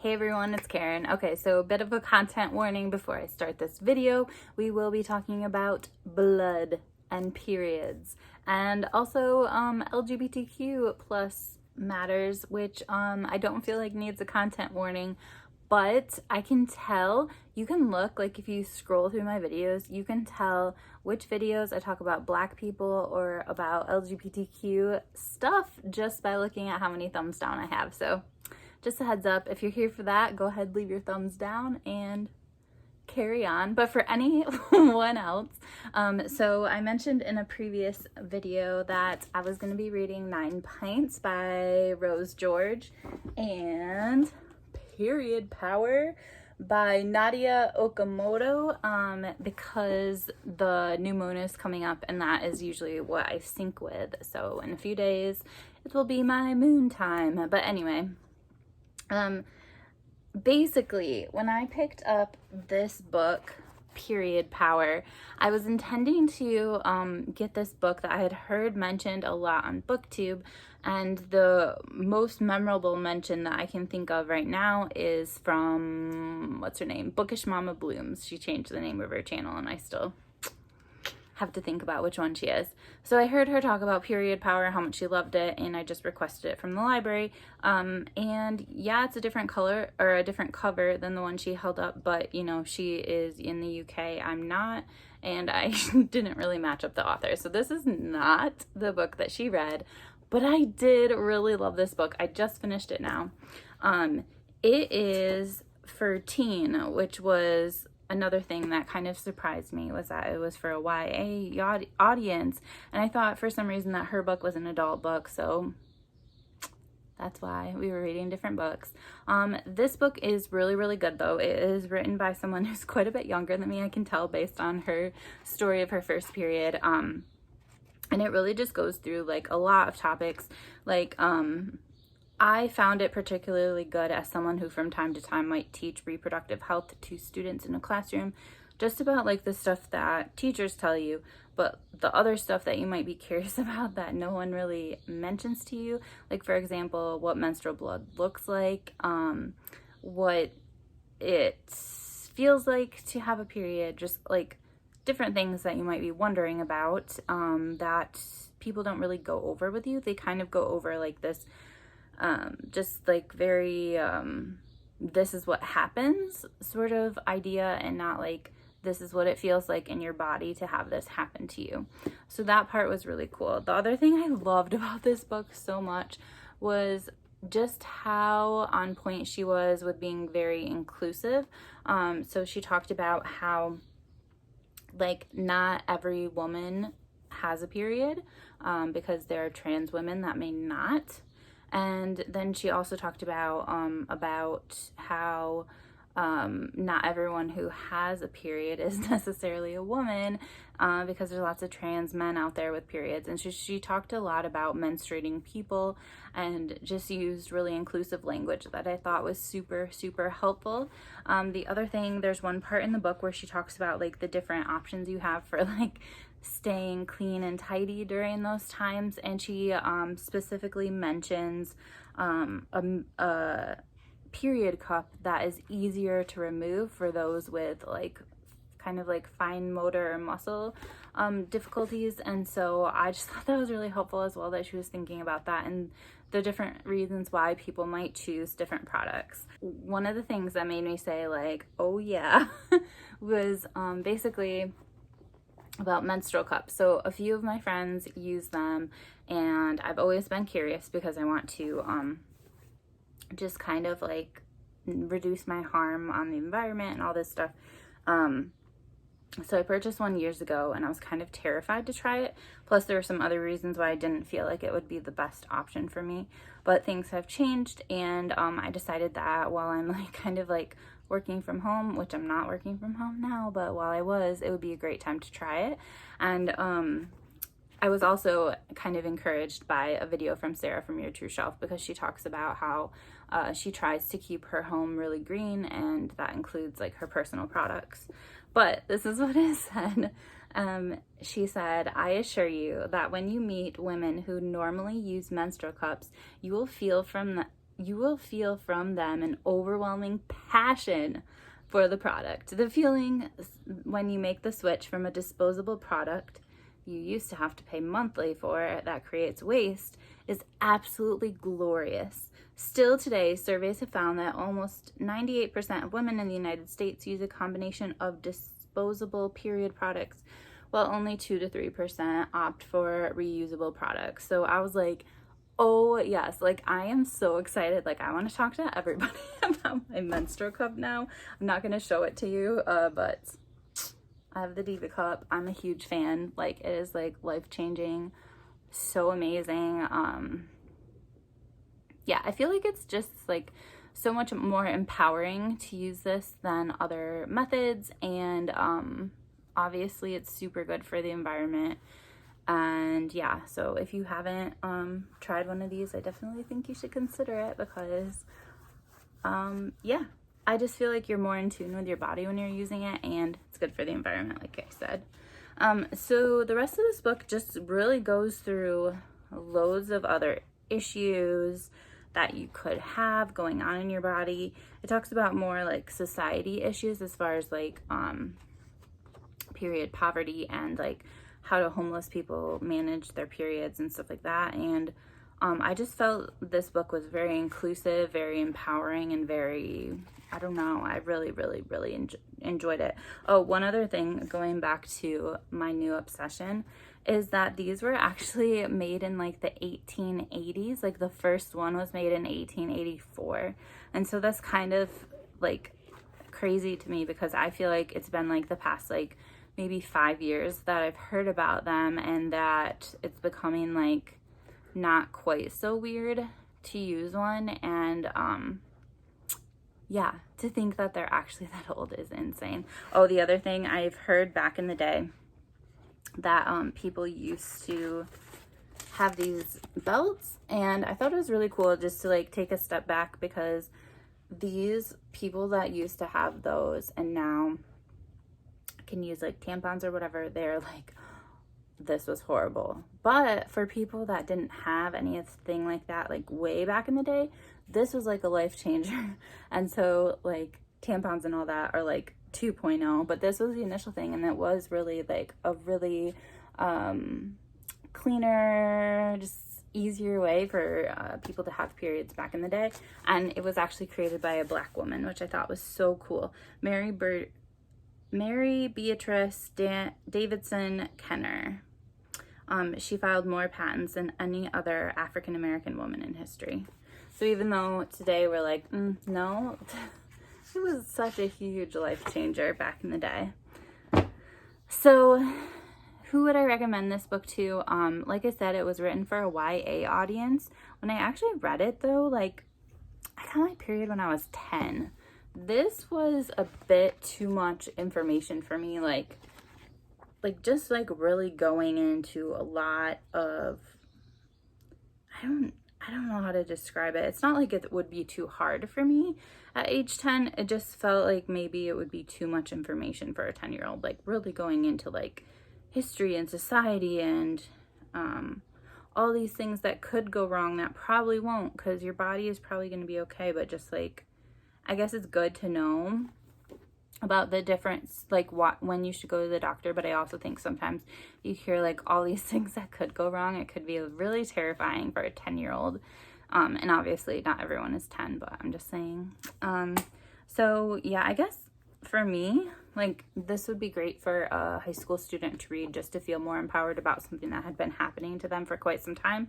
Hey everyone, it's Karen. Okay, so a bit of a content warning before I start this video. We will be talking about blood and periods and also LGBTQ plus matters, which I don't feel like needs a content warning, but I can tell, you can look, like if you scroll through my videos, you can tell which videos I talk about Black people or about LGBTQ stuff just by looking at how many thumbs down I have. So just a heads up, if you're here for that, go ahead, leave your thumbs down and carry on. But for anyone else, so I mentioned in a previous video that I was going to be reading 9 Pints by Rose George and Period Power by Nadia Okamoto, because the new moon is coming up and that is usually what I sync with. So in a few days, it will be my moon time. But anyway, basically, when I picked up this book, Period Power, I was intending to get this book that I had heard mentioned a lot on BookTube, and the most memorable mention that I can think of right now is from, what's her name? Bookish Mama Blooms. She changed the name of her channel, and I still have to think about which one she is. So I heard her talk about Period Power, how much she loved it, and I just requested it from the library. And yeah, it's a different color or a different cover than the one she held up, but you know, she is in the UK, I'm not, and I didn't really match up the author. So this is not the book that she read, but I did really love this book. I just finished it now. It is for teen, which was another thing that kind of surprised me, was that it was for a YA audience, and I thought for some reason that her book was an adult book, so that's why we were reading different books. This book is really, really good though. It is written by someone who's quite a bit younger than me, I can tell based on her story of her first period, and it really just goes through like a lot of topics. Like I found it particularly good as someone who from time to time might teach reproductive health to students in a classroom, just about like the stuff that teachers tell you, but the other stuff that you might be curious about that no one really mentions to you. Like for example, what menstrual blood looks like, what it feels like to have a period, just like different things that you might be wondering about, that people don't really go over with you. They kind of go over like this just like very this is what happens sort of idea, and not like this is what it feels like in your body to have this happen to you. So that part was really cool. The other thing I loved about this book so much was just how on point she was with being very inclusive. So she talked about how like not every woman has a period, because there are trans women that may not. And then she also talked about how not everyone who has a period is necessarily a woman, because there's lots of trans men out there with periods. And she talked a lot about menstruating people and just used really inclusive language that I thought was super, super helpful. The other thing, there's one part in the book where she talks about like the different options you have for like staying clean and tidy during those times, and she specifically mentions a period cup that is easier to remove for those with like kind of like fine motor or muscle difficulties. And so I just thought that was really helpful as well, that she was thinking about that and the different reasons why people might choose different products. One of the things that made me say like, oh yeah, was basically about menstrual cups. So a few of my friends use them, and I've always been curious because I want to just kind of like reduce my harm on the environment and all this stuff. So I purchased one years ago and I was kind of terrified to try it. Plus there were some other reasons why I didn't feel like it would be the best option for me, but things have changed, and I decided that while I'm like kind of like working from home, which I'm not working from home now, but while I was, it would be a great time to try it. And I was also kind of encouraged by a video from Sarah from Your True Shelf, because she talks about how she tries to keep her home really green, and that includes like her personal products. But this is what it said. She said, "I assure you that when you meet women who normally use menstrual cups, you will feel you will feel from them an overwhelming passion for the product. The feeling when you make the switch from a disposable product you used to have to pay monthly for that creates waste is absolutely glorious. Still today, surveys have found that almost 98% of women in the United States use a combination of disposable period products, while only 2 to 3% opt for reusable products. So I was like, oh yes, like I am so excited. Like I want to talk to everybody about my menstrual cup now. I'm not going to show it to you, but I have the Diva cup. I'm a huge fan. Like it is like life-changing, so amazing. Yeah, I feel like it's just like so much more empowering to use this than other methods, and obviously it's super good for the environment. And yeah, so if you haven't tried one of these, I definitely think you should consider it, because yeah, I just feel like you're more in tune with your body when you're using it, and it's good for the environment, like I said. So the rest of this book just really goes through loads of other issues that you could have going on in your body. It talks about more like society issues as far as like period poverty and like how do homeless people manage their periods and stuff like that. And I just felt this book was very inclusive, very empowering, and very, I don't know, I really enjoyed it. Oh, one other thing, going back to my new obsession, is that these were actually made in like the 1880s. Like the first one was made in 1884. And so that's kind of like crazy to me, because I feel like it's been like the past like maybe 5 years that I've heard about them, and that it's becoming like not quite so weird to use one. And yeah, to think that they're actually that old is insane. Oh, the other thing I've heard back in the day, that people used to have these belts, and I thought it was really cool just to like take a step back, because these people that used to have those and now can use like tampons or whatever, they're like, this was horrible. But for people that didn't have anything like that, like way back in the day, this was like a life changer. And so like tampons and all that are like 2.0, but this was the initial thing, and it was really like a really cleaner, just easier way for people to have periods back in the day. And it was actually created by a Black woman, which I thought was so cool. Mary Beatrice Davidson Kenner. She filed more patents than any other African American woman in history. So even though today we're like, no, it was such a huge life changer back in the day. So who would I recommend this book to? Like I said, it was written for a YA audience. When I actually read it though, like I got my period when I was 10. This was a bit too much information for me, like just like really going into a lot of, I don't know how to describe it. It's not like it would be too hard for me at age 10. It just felt like maybe it would be too much information for a 10-year-old, like really going into like history and society and all these things that could go wrong that probably won't, because your body is probably going to be okay. But just like, I guess it's good to know about the difference, like when you should go to the doctor. But I also think sometimes you hear like all these things that could go wrong. It could be really terrifying for a 10-year-old. And obviously not everyone is 10, but I'm just saying. So yeah, I guess for me, like this would be great for a high school student to read, just to feel more empowered about something that had been happening to them for quite some time.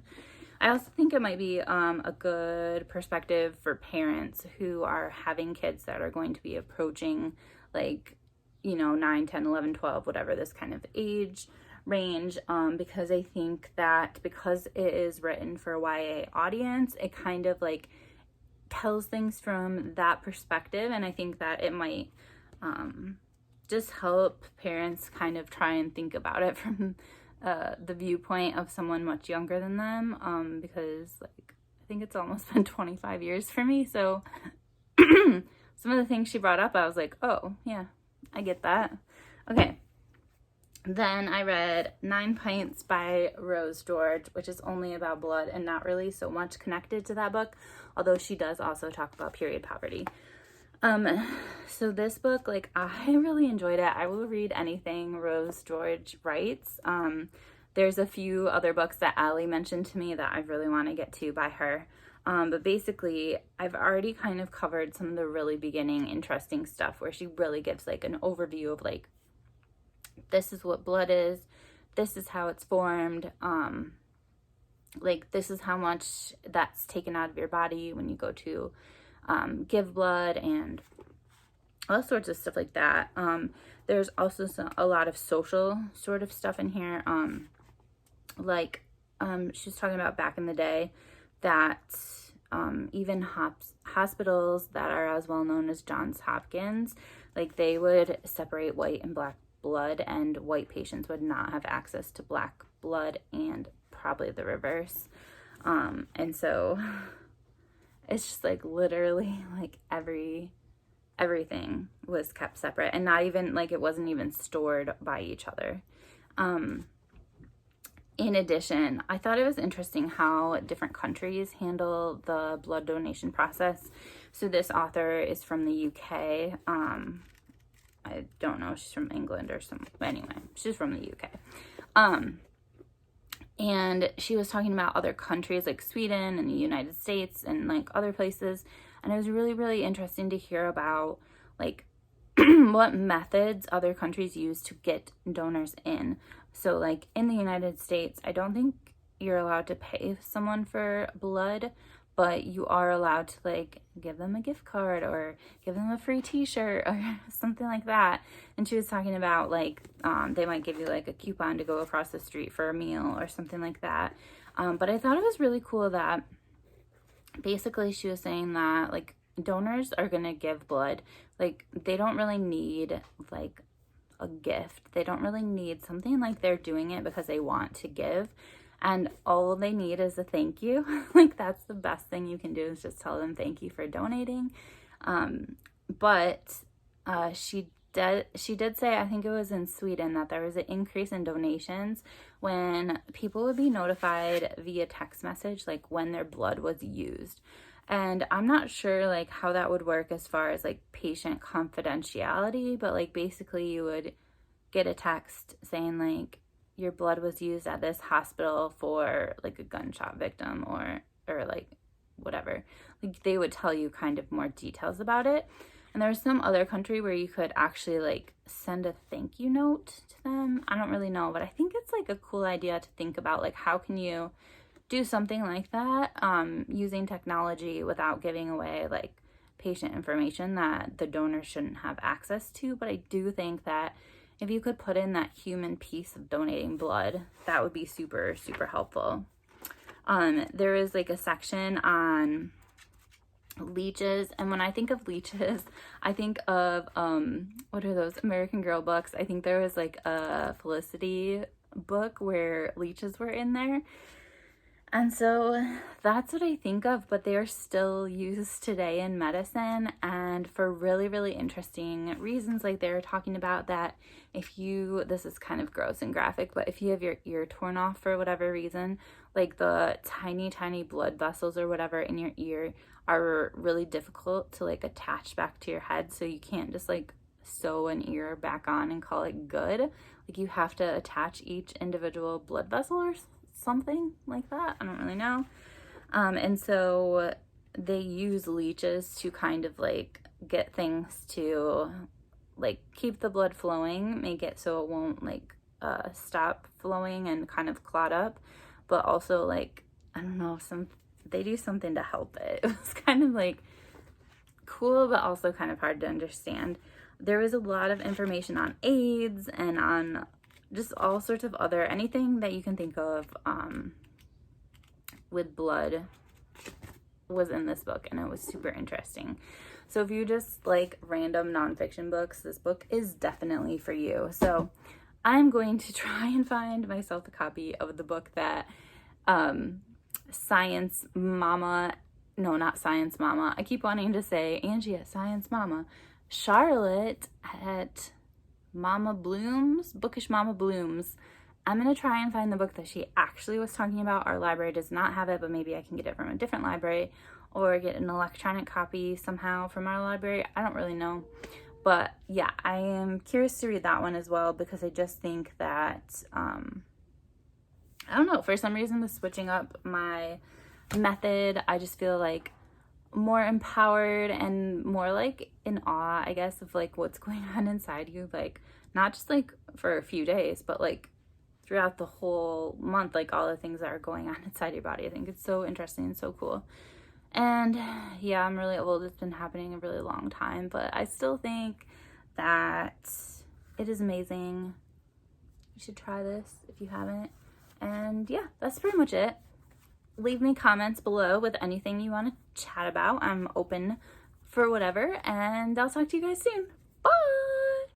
I also think it might be a good perspective for parents who are having kids that are going to be approaching like, you know, 9, 10, 11, 12, whatever, this kind of age range, because I think that because it is written for a YA audience, it kind of like tells things from that perspective. And I think that it might just help parents kind of try and think about it from the viewpoint of someone much younger than them, because like I think it's almost been 25 years for me. So some of the things she brought up, I was like, oh yeah, I get that. Okay, Then I read 9 Pints by Rose George, which is only about blood and not really so much connected to that book, although she does also talk about period poverty. So this book, like, I really enjoyed it. I will read anything Rose George writes. There's a few other books that Allie mentioned to me that I really want to get to by her. But basically, I've already kind of covered some of the really beginning interesting stuff where she really gives like an overview of like, this is what blood is, this is how it's formed, like this is how much that's taken out of your body when you go to give blood, and all sorts of stuff like that. There's also a lot of social sort of stuff in here. She's talking about back in the day that even hospitals that are as well known as Johns Hopkins, like they would separate white and black blood, and white patients would not have access to black blood, and probably the reverse. And so it's just like literally like everything was kept separate, and not even like it wasn't even stored by each other. In addition, I thought it was interesting how different countries handle the blood donation process. So this author is from the UK. I don't know, she's from England or something. Anyway, she's from the UK. And she was talking about other countries like Sweden and the United States and like other places. And it was really, really interesting to hear about like what methods other countries use to get donors in. So like in the United States, I don't think you're allowed to pay someone for blood, but you are allowed to like give them a gift card or give them a free t-shirt or something like that. And she was talking about like they might give you like a coupon to go across the street for a meal or something like that. But I thought it was really cool that basically she was saying that like donors are gonna give blood. Like they don't really need like a gift. They don't really need something, like they're doing it because they want to give. And all they need is a thank you. Like that's the best thing you can do, is just tell them thank you for donating. But she did say, I think it was in Sweden, that there was an increase in donations when people would be notified via text message, like when their blood was used. And I'm not sure like how that would work as far as like patient confidentiality, but like basically you would get a text saying like your blood was used at this hospital for like a gunshot victim or like whatever. Like they would tell you kind of more details about it. And there's some other country where you could actually like send a thank you note to them. I don't really know, but I think it's like a cool idea to think about, like how can you do something like that using technology without giving away like patient information that the donor shouldn't have access to. But I do think that if you could put in that human piece of donating blood, that would be super, super helpful. There is like a section on leeches, and when I think of leeches, I think of what are those American Girl books? I think there was like a Felicity book where leeches were in there. And so that's what I think of, but they are still used today in medicine and for really, really interesting reasons. Like they were talking about that if you, this is kind of gross and graphic, but if you have your ear torn off for whatever reason, like the tiny, tiny blood vessels or whatever in your ear are really difficult to like attach back to your head. So you can't just like sew an ear back on and call it good. Like you have to attach each individual blood vessel or something like that. I don't really know. And so they use leeches to kind of like get things to like keep the blood flowing, make it so it won't like stop flowing and kind of clot up, but also like, I don't know, they do something to help it. It was kind of like cool, but also kind of hard to understand. There was a lot of information on AIDS and on just all sorts of other, anything that you can think of with blood was in this book, and it was super interesting. So if you just like random nonfiction books, this book is definitely for you. So I'm going to try and find myself a copy of the book that Science Mama, no, not Science Mama, I keep wanting to say Angie at Science Mama, Charlotte at Mama Blooms, Bookish Mama Blooms. I'm gonna try and find the book that she actually was talking about. Our library does not have it, but maybe I can get it from a different library or get an electronic copy somehow from our library. I don't really know. But yeah, I am curious to read that one as well, because I just think that, I don't know, for some reason with switching up my method, I just feel like more empowered and more like in awe, I guess, of like what's going on inside you. Like not just like for a few days, but like throughout the whole month, like all the things that are going on inside your body. I think it's so interesting and so cool. And yeah, I'm really old. It's been happening a really long time, but I still think that it is amazing. You should try this if you haven't. And yeah, that's pretty much it. Leave me comments below with anything you want to chat about. I'm open for whatever, and I'll talk to you guys soon.